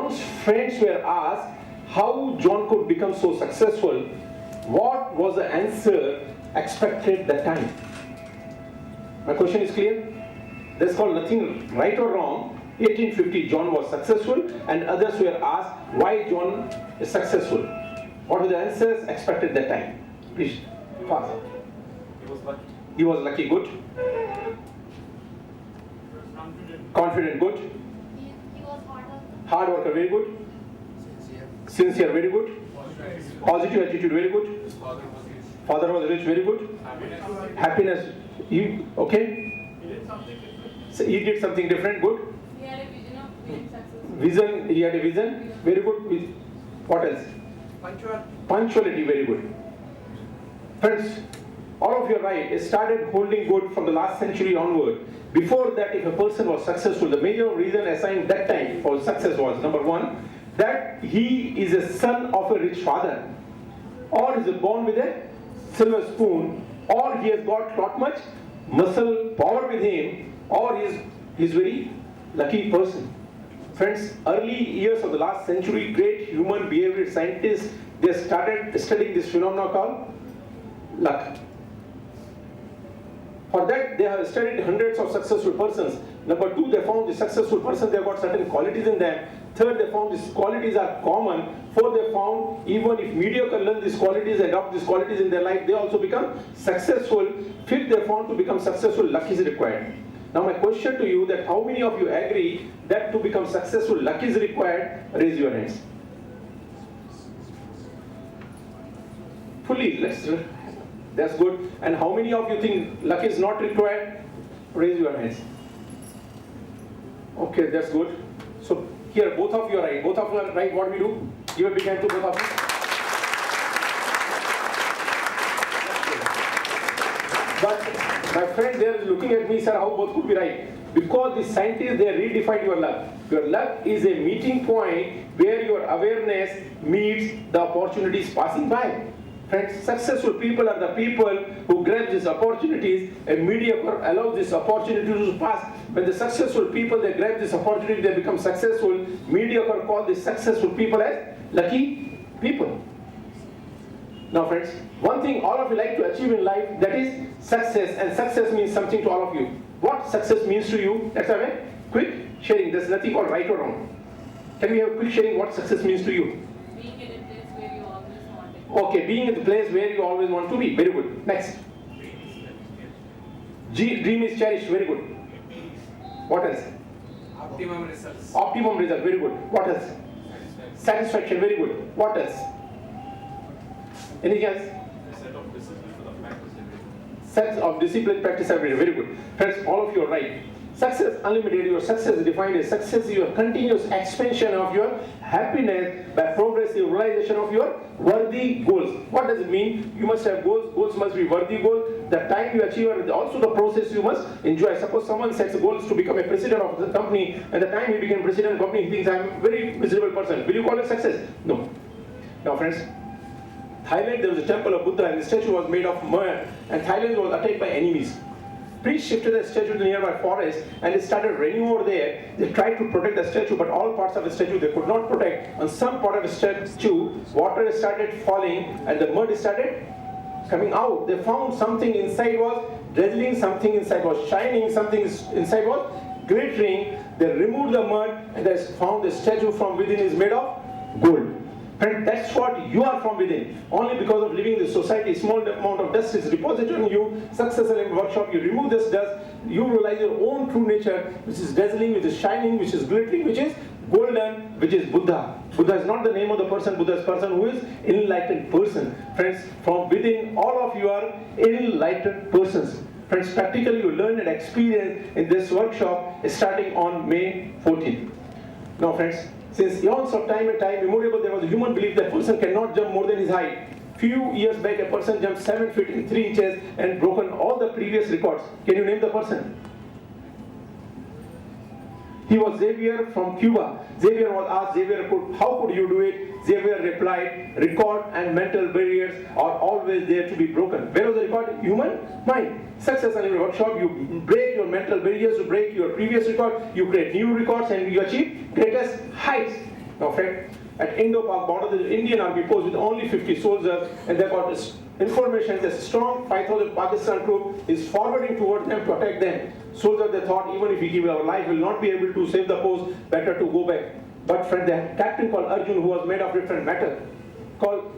John's friends were asked how John could become so successful, what was the answer expected that time? My question is clear? That's called nothing right or wrong. 1850, John was successful, and others were asked why John is successful. What were the answers expected that time? Please, fast. He was lucky. He was lucky, good. Confident, good. He was Hard worker, very good. Sincere, very good. Positive attitude, very good. His father was rich. Father was rich, very good. Happiness, okay? He did something different. So he did something different, good. He had a vision of being successful. Vision, he had a vision, very good. What else? Punctuality, very good. Friends, all of you are right. It started holding good from the last century onward. Before that, if a person was successful, the major reason assigned that time for success was, number one, that he is a son of a rich father, or is born with a silver spoon, or he has got not much muscle power with him, or he is very lucky person. Friends, early years of the last century, great human behavior scientists, they started studying this phenomenon called luck. For that, they have studied hundreds of successful persons. Number two, they found the successful person, they have got certain qualities in them. Third, they found these qualities are common. Fourth, they found even if mediocre learn these qualities, adopt these qualities in their life, they also become successful. Fifth, they found to become successful, luck is required. Now my question to you that how many of you agree that to become successful, luck is required? Raise your hands. Fully, that's good. And how many of you think luck is not required? Raise your hands. Okay, that's good. So here, both of you are right. Both of you are right. What we do? Give a big hand to both of you. But my friend there is looking at me, sir, how both could be right? Because the scientists, they redefined your luck. Your luck is a meeting point where your awareness meets the opportunities passing by. Friends, successful people are the people who grab these opportunities, and mediocre allows this opportunity to pass. When the successful people, they grab this opportunity, they become successful. Mediocre call these successful people as lucky people. Now friends, one thing all of you like to achieve in life, that is success, and success means something to all of you. What success means to you? Let's have a quick sharing. There's nothing called right or wrong. Can we have a quick sharing what success means to you? Being in a place where you always wanted. Okay, being in the place where you always want to be. Very good. Next. Dream is cherished. Very good. What else? Optimum results. Optimum result. Very good. What else? Satisfaction. Very good. What else? Anything else? A set of discipline for the practice every day. Sets of discipline practice every day. Very good. Friends, all of you are right. Success unlimited. Your success is defined as success is your continuous expansion of your happiness by progressive realization of your worthy goals. What does it mean? You must have goals. Goals must be worthy goals. The time you achieve and also the process you must enjoy. Suppose someone sets goals to become a president of the company, and the time he became president of the company, he thinks I am a very miserable person. Will you call it success? No. Now friends, Thailand, there was a temple of Buddha, and the statue was made of mud, and Thailand was attacked by enemies. Priests shifted the statue to the nearby forest, and it started raining over there. They tried to protect the statue, but all parts of the statue they could not protect. On some part of the statue, water started falling, and the mud started coming out. They found something inside was dazzling, something inside was shining, something inside was glittering. They removed the mud, and they found the statue from within is made of gold. And that's what you are from within. Only because of living in this society, small amount of dust is deposited on you. Success in workshop, you remove this dust, you realize your own true nature, which is dazzling, which is shining, which is glittering, which is golden, which is Buddha. Buddha is not the name of the person. Buddha is person who is enlightened person. Friends, from within, all of you are enlightened persons. Friends, practically you learn and experience in this workshop starting on May 14th. Now friends, since eons of time and time immemorial, there was a human belief that person cannot jump more than his height. Few years back, a person jumped 7 feet in 3 inches and broken all the previous records. Can you name the person? He was Xavier from Cuba. Xavier was asked, how could you do it? Xavier replied, record and mental barriers are always there to be broken. Where was the record? Human mind. Success and workshop, you break your mental barriers, you break your previous record, you create new records, and you achieve greatest heights. Now, friend, at Indo-Pak border, the Indian army post with only 50 soldiers, and they got this information that strong 5,000 Pakistan troop is forwarding towards them to attack them. Soldiers, they thought, even if we give our life, we will not be able to save the post, better to go back. But friend, the captain called Arjun, who was made of different metal, called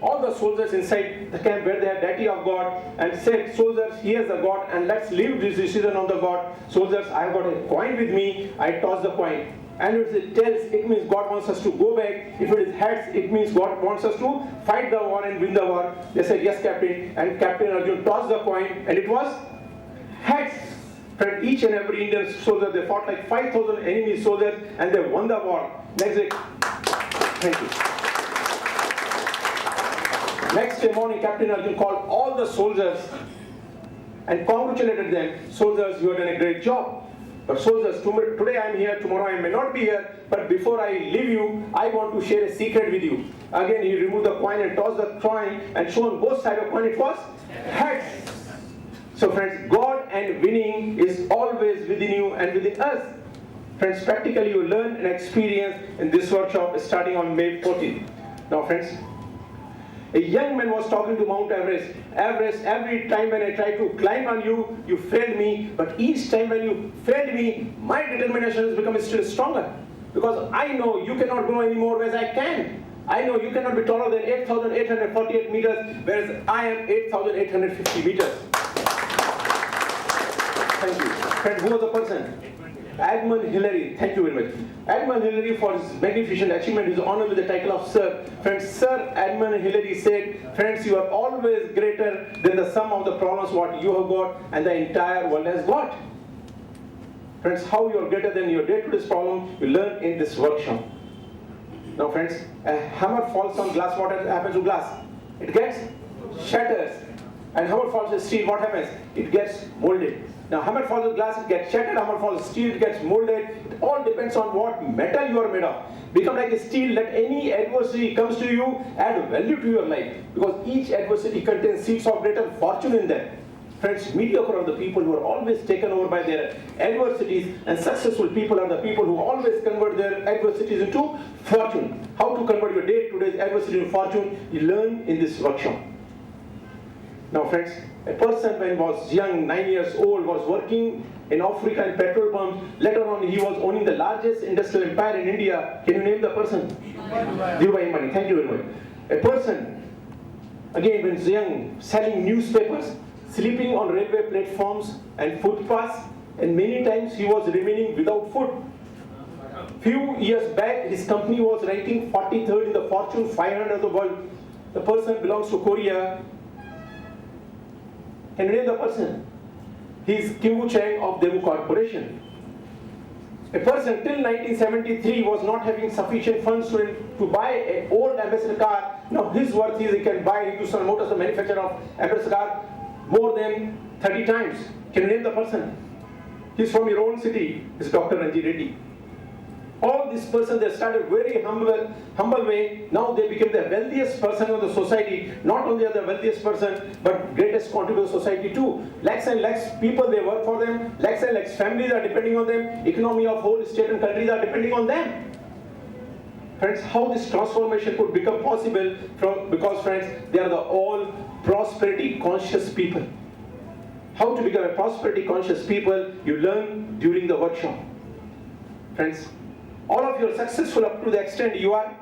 all the soldiers inside the camp where they had deity of God and said, soldiers, here's the God and let's leave this decision on the God. Soldiers, I have got a coin with me, I toss the coin. And if it tails, it means God wants us to go back. If it is heads, it means God wants us to fight the war and win the war. They said, yes, Captain. And Captain Arjun tossed the coin and it was heads. Friend, each and every Indian soldier, they fought like 5,000 enemy soldiers and they won the war. Next day, thank you. Next day morning, Captain Arjun called all the soldiers and congratulated them. Soldiers, you have done a great job. But soldiers, today I am here, tomorrow I may not be here, but before I leave you, I want to share a secret with you. Again, he removed the coin and tossed the coin and shown both sides of the coin, it was heads. So friends, God and winning is always within you and within us. Friends, practically you learn and experience in this workshop starting on May 14th. Now friends, a young man was talking to Mount Everest. Everest, every time when I tried to climb on you, you failed me. But each time when you failed me, my determination has become still stronger. Because I know you cannot grow anymore, whereas I can. I know you cannot be taller than 8,848 meters, whereas I am 8,850 meters. Thank you. Friend, who was the person? Edmund Hillary. Thank you very much. Edmund Hillary, for his magnificent achievement, is honored with the title of Sir. Friends, Sir Edmund Hillary said, friends, you are always greater than the sum of the problems what you have got and the entire world has got. Friends, how you are greater than your day-to-day problem, you learn in this workshop. Now friends, a hammer falls on glass, what happens to glass? It gets shatters. And hammer falls on steel, what happens? It gets molded. Now hammer falls on glass, it gets shattered, hammer falls on steel, it gets molded. It all depends on what metal you are made of. Become like a steel, let any adversity comes to you, add value to your life. Because each adversity contains seeds of greater fortune in them. Friends, mediocre are the people who are always taken over by their adversities, and successful people are the people who always convert their adversities into fortune. How to convert your day-to-day adversity into fortune, you learn in this workshop. Now friends, a person when he was young, 9 years old, was working in Africa in petrol pumps. Later on, he was owning the largest industrial empire in India. Can you name the person? Dhirubhai Ambani. Thank you very much. A person, again when he was young, selling newspapers, sleeping on railway platforms and footpaths, and many times he was remaining without food. Few years back, his company was ranking 43rd in the Fortune 500 of the world. The person belongs to Korea. Can you name the person? He is Kim Woo Chang of Daewoo Corporation. A person till 1973 was not having sufficient funds to buy an old ambassador car. Now his worth is he can buy Hindustan Motors, the manufacturer of ambassador car, more than 30 times. Can you name the person? He's from your own city. It's Dr. Ranji Reddy. All these persons, they started very humble way. Now they became the wealthiest person of the society. Not only are the wealthiest person, but greatest contributor to society too. Lakhs and lakhs people, they work for them. Lakhs and lakhs families are depending on them. Economy of whole state and countries are depending on them. Friends, how this transformation could become possible because friends, they are the all prosperity conscious people. How to become a prosperity conscious people, you learn during the workshop. Friends, all of you are successful up to the extent you are.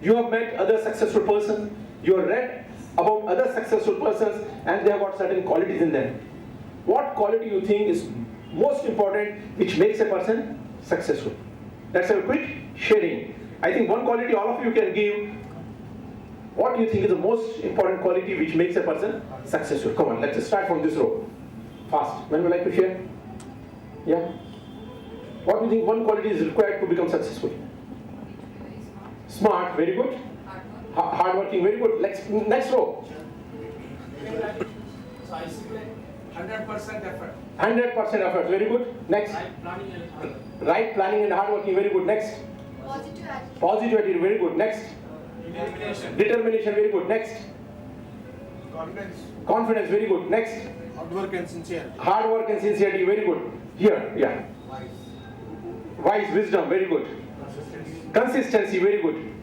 You have met other successful persons. You have read about other successful persons and they have got certain qualities in them. What quality you think is most important which makes a person successful? Let's have a quick sharing. I think one quality all of you can give. What do you think is the most important quality which makes a person successful? Come on, let's just start from this row. Fast. When would you like to share? Yeah? What do you think one quality is required to become successful? Very smart. Smart, very good. Hard work. Hardworking, very good. Next row. So I say 100% effort. 100% effort, very good. Next. Right planning and hard work. Right planning and hardworking, very good. Next. Positive attitude. Positive attitude, very good. Next. Determination. Determination, very good. Next. Confidence, Confidence, very good. Next. hard work and sincerity. Hard work and sincerity, very good. Here, yeah. Wise. Wise wisdom, very good. Consistency. Consistency, very good.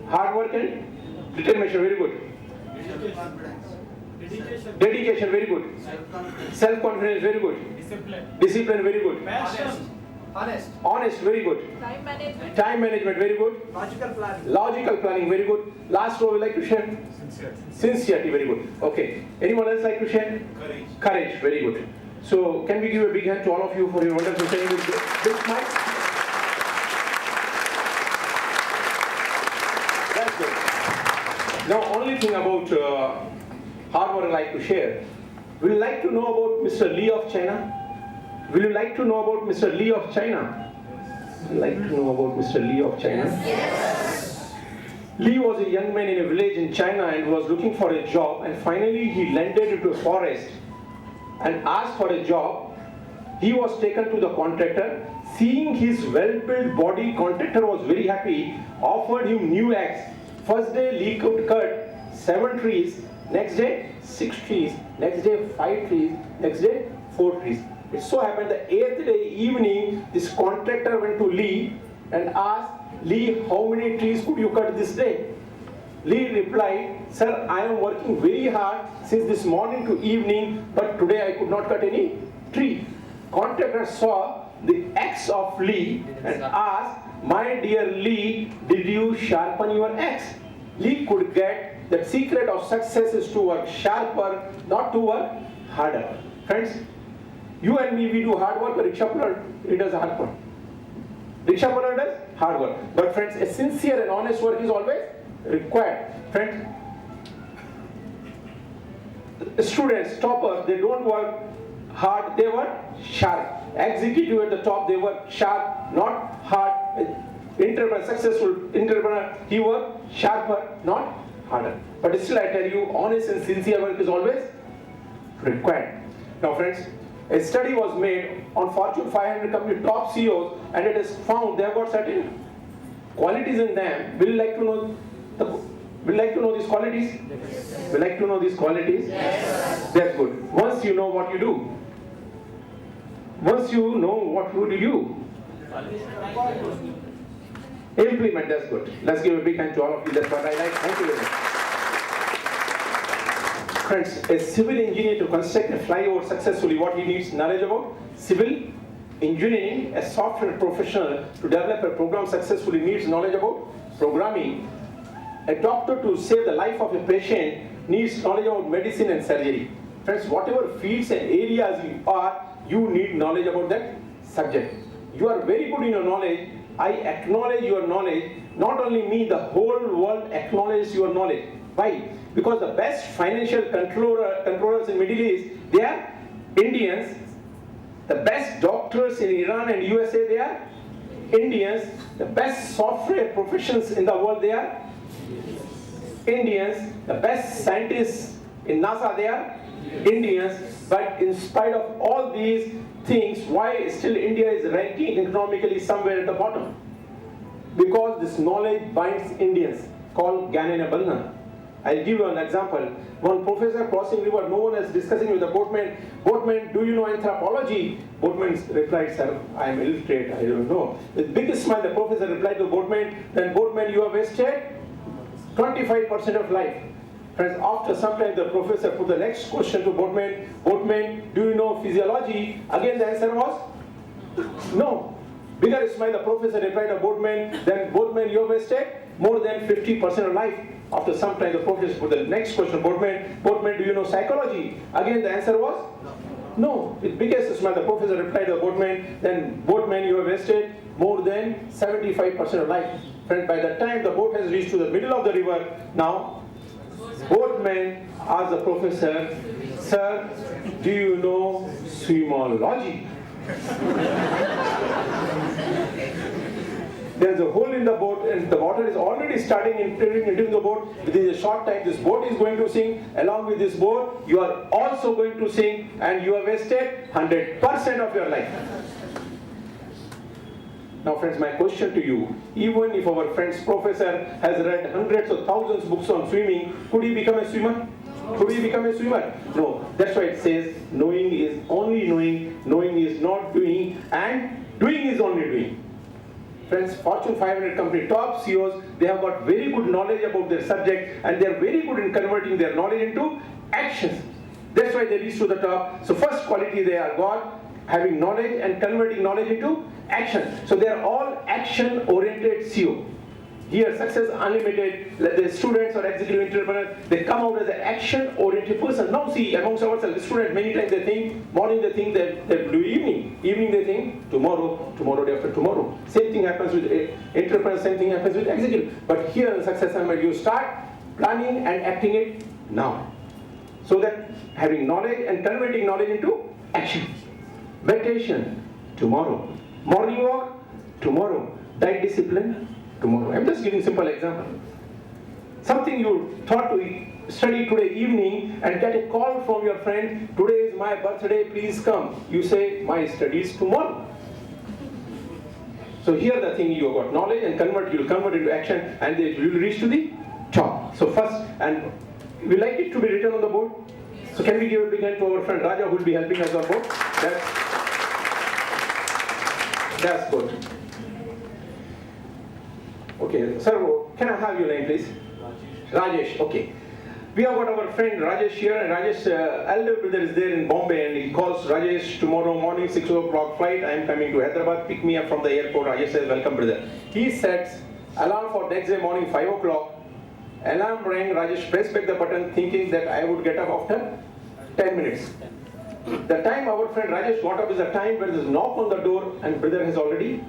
Hard work and determination, very good. Self-confidence. Dedication. Dedication, very good. Self-confidence. Self-confidence, very good. Discipline. Discipline, very good. Passion. Honest. Honest, very good. Time management. Time management, very good. Logical planning. Logical planning, very good. Last row, we like to share. Sincerity, very good. Okay. Anyone else like to share? Courage. Courage, very good. So, can we give a big hand to all of you for your wonderful sharing with big smile? That's good. Now, only thing about hard work I like to share. Will you like to know about Mr. Lee of China? Will you like to know about Mr. Lee of China? Would you like to know about Mr. Lee of China? Yes. Lee was a young man in a village in China and was looking for a job, and finally he landed into a forest and asked for a job. He was taken to the contractor. Seeing his well-built body, contractor was very happy, offered him new axe. First day Lee could cut 7 trees, next day 6 trees, next day 5 trees, next day 4 trees. It so happened the 8th day evening, this contractor went to Lee and asked, Lee, how many trees could you cut this day? Lee replied, sir, I am working very hard since this morning to evening, but today I could not cut any tree. Contractor saw the axe of Lee and asked, my dear Lee, did you sharpen your axe? Lee could get the secret of success is to work sharper, not to work harder. Friends, you and me, we do hard work, but rickshaw puller, he does hard work. Rickshaw puller does hard work. But friends, a sincere and honest work is always required. Friends, students, toppers, they don't work hard, they work sharp. Executive at the top, they work sharp, not hard. Entrepreneur, successful entrepreneur, he work sharper, not harder. But still I tell you, honest and sincere work is always required. Now friends, a study was made on Fortune 500 company top CEOs, and it is found they have got certain qualities in them. Will you like to know these qualities? Yes. Will you like to know these qualities? Yes. That's good. Once you know what you do. Once you know what would you do? Implement, that's good. Let's give a big hand to all of you. That's what I like. Thank you very much. Friends, a civil engineer to construct a flyover successfully, what he needs knowledge about? Civil engineering. A software professional to develop a program successfully needs knowledge about programming. A doctor to save the life of a patient needs knowledge about medicine and surgery. Friends, whatever fields and areas you are, you need knowledge about that subject. You are very good in your knowledge. I acknowledge your knowledge. Not only me, the whole world acknowledges your knowledge. Why? Because the best financial controllers in Middle East, they are Indians. The best doctors in Iran and USA, they are Indians. The best software professions in the world, they are Indians. The best scientists in NASA, they are Indians. But in spite of all these things, why still India is ranking economically somewhere at the bottom? Because this knowledge binds Indians, called Gyan and Bandhan. I'll give you an example. One professor crossing river, no one is discussing with the boatman. Boatman, do you know anthropology? Boatman replied, sir, I am illiterate, I don't know. With biggest smile, the professor replied to boatman, then boatman, you have wasted 25% of life. Friends, after some time, the professor put the next question to boatman. Boatman, do you know physiology? Again, the answer was no. Bigger smile, the professor replied to boatman, then boatman, you have wasted more than 50% of life. After some time, the professor put the next question, boatman, do you know psychology? Again, the answer was no. With biggest smile, the professor replied to the boatman, then boatman, you have wasted more than 75% of life. Friend, by the time the boat has reached to the middle of the river, now, boatman asked the professor, sir, do you know swimology? There's a hole in the boat and the water is already starting entering the boat. Within a short time, this boat is going to sink. Along with this boat, you are also going to sink, and you have wasted 100% of your life. Now friends, my question to you, even if our friend's professor has read hundreds of thousands of books on swimming, could he become a swimmer? Could he become a swimmer? No. That's why it says, knowing is only knowing is not doing, and doing is only doing. Friends, Fortune 500 company top CEOs, they have got very good knowledge about their subject and they are very good in converting their knowledge into actions. That's why they reach to the top. So first quality they are got, having knowledge and converting knowledge into action. So they are all action-oriented CEO. Here, Success Unlimited, the students or executive entrepreneurs, they come out as an action-oriented person. Now see, amongst ourselves, the students, many times they think, morning they think they do evening. Evening they think, tomorrow, day after tomorrow. Same thing happens with entrepreneurs, same thing happens with executive. But here in Success Unlimited, you start planning and acting it now. So that having knowledge and converting knowledge into action. Meditation, tomorrow. Morning walk, tomorrow. Diet discipline, tomorrow. I'm just giving simple example. Something you thought to study today evening and get a call from your friend, today is my birthday, please come. You say, my studies tomorrow. So here the thing, you got knowledge and you'll convert into action and you will reach to the top. So first, and we like it to be written on the board. So can we give a big hand to our friend Raja who will be helping us on board? That's good. Okay, sir, can I have your name please? Rajesh, okay. We have got our friend Rajesh here, and Rajesh elder brother is there in Bombay, and he calls Rajesh tomorrow morning 6 o'clock flight. I am coming to Hyderabad, pick me up from the airport. Rajesh says, welcome brother. He sets alarm for next day morning 5 o'clock. Alarm rang, Rajesh pressed back the button thinking that I would get up after 10 minutes. The time our friend Rajesh got up is the time where there's a knock on the door and brother has already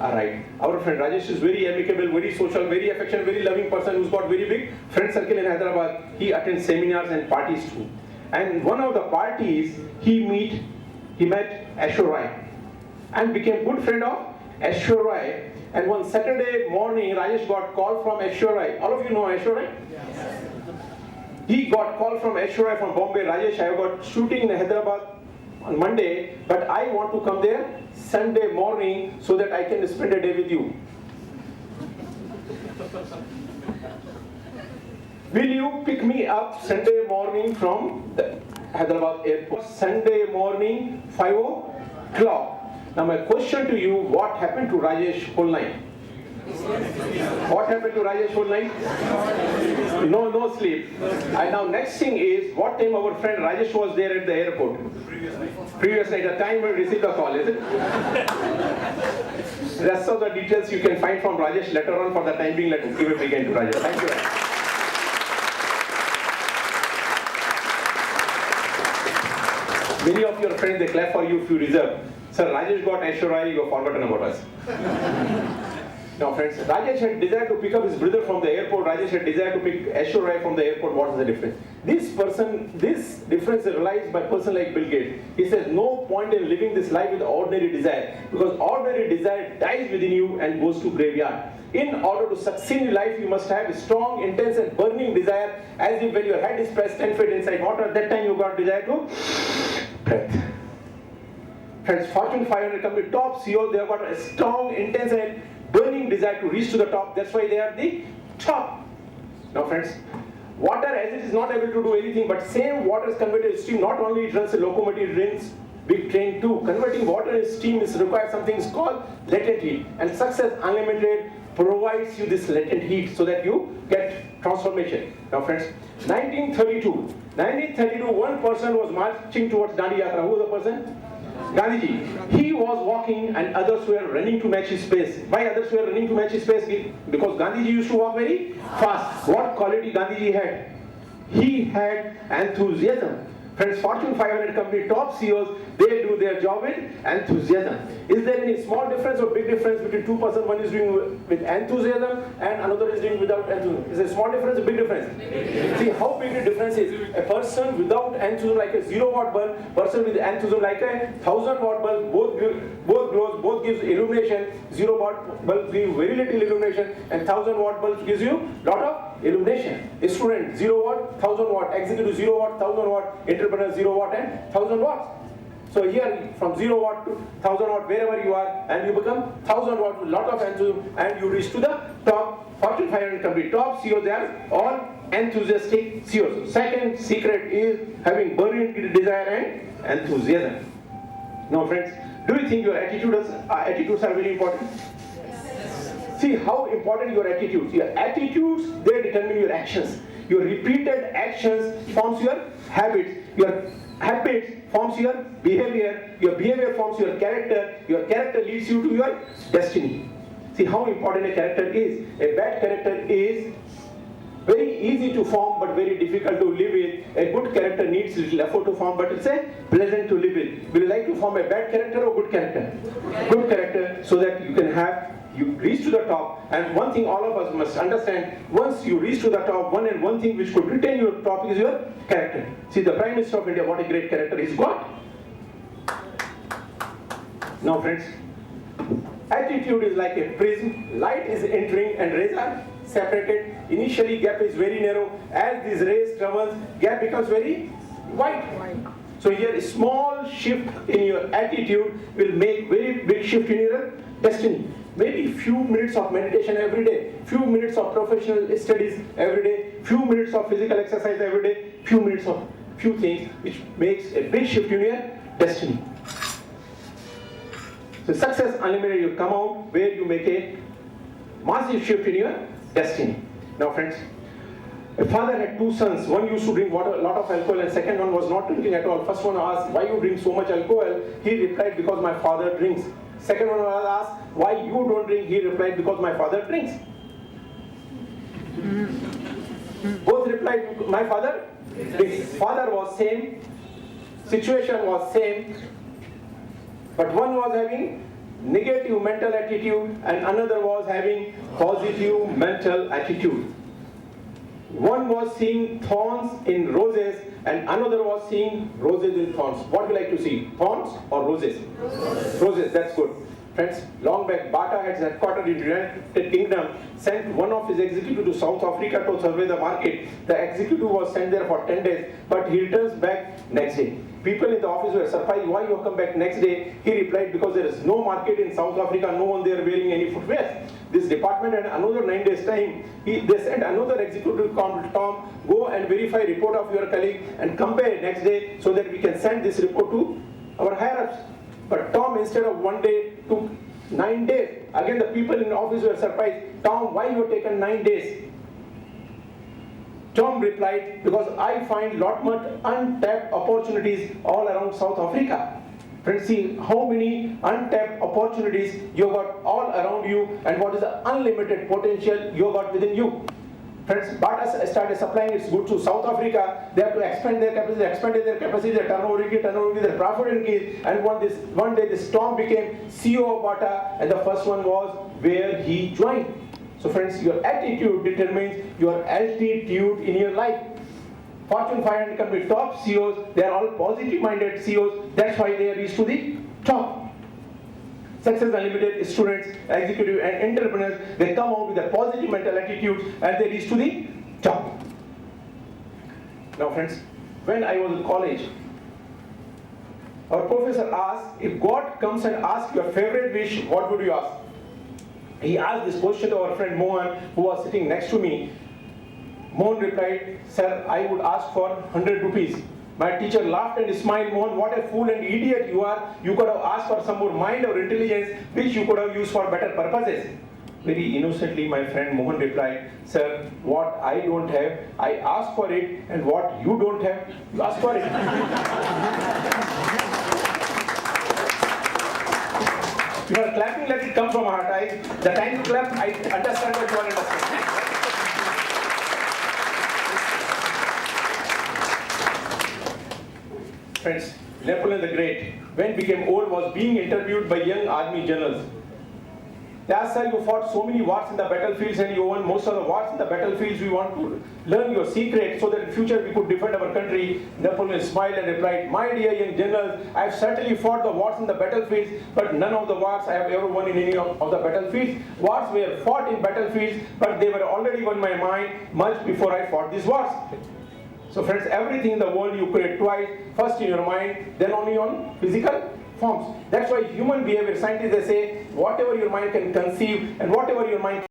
arrived. Our friend Rajesh is very amicable, very social, very affectionate, very loving person who's got very big friend circle in Hyderabad. He attends seminars and parties too. And one of the parties he met Ashwar Rai and became good friend of Ashwar Rai. And one Saturday morning, Rajesh got call from Ashwar Rai. All of you know Ashwar Rai? Yes. He got call from Ashwar Rai from Bombay. Rajesh, I got shooting in Hyderabad on Monday, but I want to come there Sunday morning so that I can spend a day with you. Will you pick me up Sunday morning from the Hyderabad airport? Sunday morning, 5 o'clock. Now my question to you, what happened to Rajesh whole night? What happened to Rajesh whole night? No sleep. And now next thing is, what time our friend Rajesh was there at the airport? Previous night, the time we received the call, is it? Rest of the details you can find from Rajesh later on. For the time being, let's give a big hand to Rajesh. Thank you. Many of your friends, they clap for you if you reserve. Sir, Rajesh got Ashwar Rai, you have forgotten about us. Now friends, Rajesh had desired to pick up his brother from the airport. Rajesh had desired to pick Ashwar Rai from the airport. What is the difference? This difference is realized by a person like Bill Gates. He says, no point in living this life with ordinary desire, because ordinary desire dies within you and goes to graveyard. In order to succeed in life, you must have a strong, intense and burning desire, as if when your head is pressed 10 feet inside water, at that time you got desire to breath. Friends, Fortune 500 company top CEO, they have got a strong, intense and burning desire to reach to the top. That's why they are the top. Now friends, water as it is not able to do anything, but same water is converted to steam. Not only it runs a locomotive, it runs big train too. Converting water into steam is required something called latent heat. And Success Unlimited provides you this latent heat so that you get transformation. Now friends, 1932, one person was marching towards Dandi Yatra. Who was the person? Gandhiji. He was walking and others were running to match his pace. Why others were running to match his pace? Because Gandhiji used to walk very fast. What quality Gandhiji had? He had enthusiasm. Friends, Fortune 500 company top CEOs, they do their job with enthusiasm. Is there any small difference or big difference between two persons? One is doing with enthusiasm and another is doing without enthusiasm. Is it a small difference or big difference? See how big the difference is. A person without enthusiasm like a 0-watt bulb, person with enthusiasm like a 1000-watt bulb, both glows, both gives illumination. 0-watt bulb gives very little illumination and 1000-watt bulb gives you lot of illumination. A student 0-watt, 1000-watt, executive 0-watt, 1000-watt, entrepreneur 0-watt and 1000 watts. So here from 0-watt to 1000-watt, wherever you are, and you become 1000-watt with lot of enthusiasm and you reach to the top. Fortune 500 company top CEOs, they are all enthusiastic CEOs. Second secret is having burning desire and enthusiasm. Now friends, do you think your attitudes are very important? See how important your attitudes. Your attitudes, they determine your actions. Your repeated actions forms your habits. Your habits forms your behavior forms your character leads you to your destiny. See how important a character is. A bad character is very easy to form but very difficult to live with. A good character needs little effort to form, but it's a pleasant to live with. Will you like to form a bad character or good character? Good character, so that you reach to the top. And one thing all of us must understand, once you reach to the top, one thing which could retain your top is your character. See, the Prime Minister of India, what a great character he's got. Now friends, attitude is like a prism. Light is entering and rays are separated. Initially gap is very narrow. As these rays travels, gap becomes very wide. So here a small shift in your attitude will make very big shift in your destiny. Maybe few minutes of meditation every day, few minutes of professional studies every day, few minutes of physical exercise every day, few things which makes a big shift in your destiny. So Success Unlimited, you come out where you make a massive shift in your destiny. Now friends, a father had two sons. One used to drink a lot of alcohol, and second one was not drinking at all. First one asked, why you drink so much alcohol? He replied, because my father drinks. Second one was asked, why you don't drink? He replied, because my father drinks. Both replied, my father drinks. Father was same, situation was same, but one was having negative mental attitude and another was having positive mental attitude. One was seeing thorns in roses and another was seeing roses in thorns. What do you like to see? Thorns or roses? Roses, that's good. Friends, long back, Bata had headquartered in the United Kingdom, sent one of his executives to South Africa to survey the market. The executive was sent there for 10 days, but he returns back next day. People in the office were surprised, why you come back next day? He replied, because there is no market in South Africa, no one there wearing any footwear. This department had another 9 days time. They sent another executive called Tom, go and verify report of your colleague and compare next day so that we can send this report to our higher-ups. But Tom, instead of 1 day, took 9 days. Again, the people in the office were surprised. Tom, why you have taken 9 days? Tom replied, because I find lot much untapped opportunities all around South Africa. Friends, see how many untapped opportunities you got all around you and what is the unlimited potential you got within you. Friends, Bata started supplying its goods to South Africa. They have to expand their capacity, their turnover increase, their profit increase. And one day this Tom became CEO of Bata, and the first one was where he joined. So friends, your attitude determines your altitude in your life. Fortune 500 company top CEOs, they are all positive-minded CEOs. That's why they reach to the top. Success Unlimited students, executive and entrepreneurs, they come out with a positive mental attitude and they reach to the top. Now friends, when I was in college, our professor asked, if God comes and asks your favorite wish, what would you ask? He asked this question to our friend Mohan, who was sitting next to me. Mohan replied, sir, I would ask for 100 rupees. My teacher laughed and smiled. Mohan, what a fool and idiot you are. You could have asked for some more mind or intelligence, which you could have used for better purposes. Very innocently, my friend Mohan replied, sir, what I don't have, I ask for it, and what you don't have, you ask for it. You are clapping, let it come from heart. The time to clap, I understand what you are understanding. Friends, Napoleon the Great, when he became old, was being interviewed by young army generals. They asked, sir, you fought so many wars in the battlefields and you won most of the wars in the battlefields. We want to learn your secret so that in future we could defend our country. Napoleon smiled and replied, my dear young generals, I have certainly fought the wars in the battlefields, but none of the wars I have ever won in any of the battlefields. Wars were fought in battlefields, but they were already won in my mind much before I fought these wars. So friends, everything in the world you create twice, first in your mind, then only on physical forms. That's why human behavior scientists, they say, whatever your mind can conceive and whatever your mind